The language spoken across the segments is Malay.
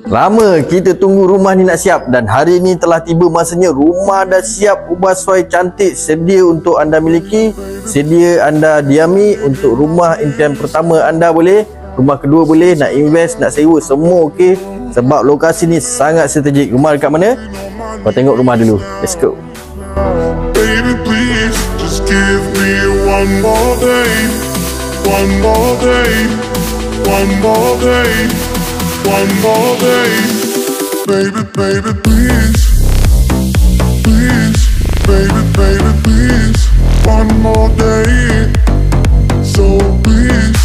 Lama kita tunggu rumah ni nak siap dan hari ini telah tiba masanya rumah dah siap, ubah suai cantik, sedia untuk anda miliki, sedia anda diami. Untuk rumah impian pertama anda boleh, rumah kedua boleh, nak invest, nak sewa, semua okey. Sebab lokasi ni sangat strategik. Rumah dekat mana? Kau tengok rumah dulu. Let's go. Baby, please just give me one more day, one more day, one more day, one more day. Baby, baby, please, please, baby, baby, please, one more day. So please,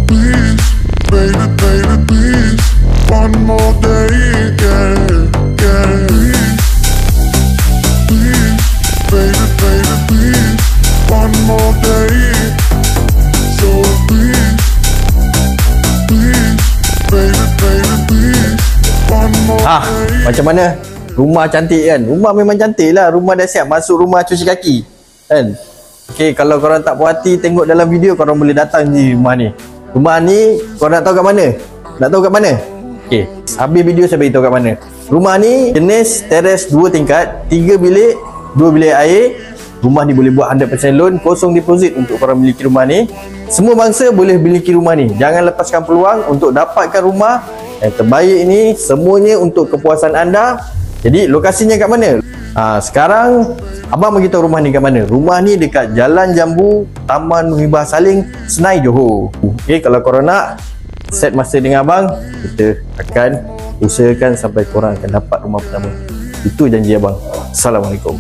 please, baby, baby, please, one more day, yeah, yeah. Please, baby, baby, please, one more day. So please, please, baby, baby, please, one more day. Macam mana? Rumah cantik kan? Rumah memang cantik lah. Rumah dah siap. Masuk rumah cuci kaki kan? Okay, kalau korang tak puas hati tengok dalam video, korang boleh datang di rumah ni. Rumah ni korang nak tahu kat mana? Nak tahu kat mana? Okay, habis video saya beritahu kat mana. Rumah ni jenis teres 2 tingkat, 3 bilik, 2 bilik air. Rumah ni boleh buat 100% loan, kosong deposit untuk korang miliki rumah ni. Semua bangsa boleh miliki rumah ni. Jangan lepaskan peluang untuk dapatkan rumah yang terbaik ni. Semuanya untuk kepuasan anda. Jadi lokasinya kat mana? Sekarang abang beritahu rumah ni kat mana. Rumah ni dekat Jalan Jambu, Taman Muhibah Saling, Senai, Johor. Okay, kalau korang nak set masa dengan abang, kita akan usahakan sampai korang akan dapat rumah pertama. Itu janji abang. Assalamualaikum.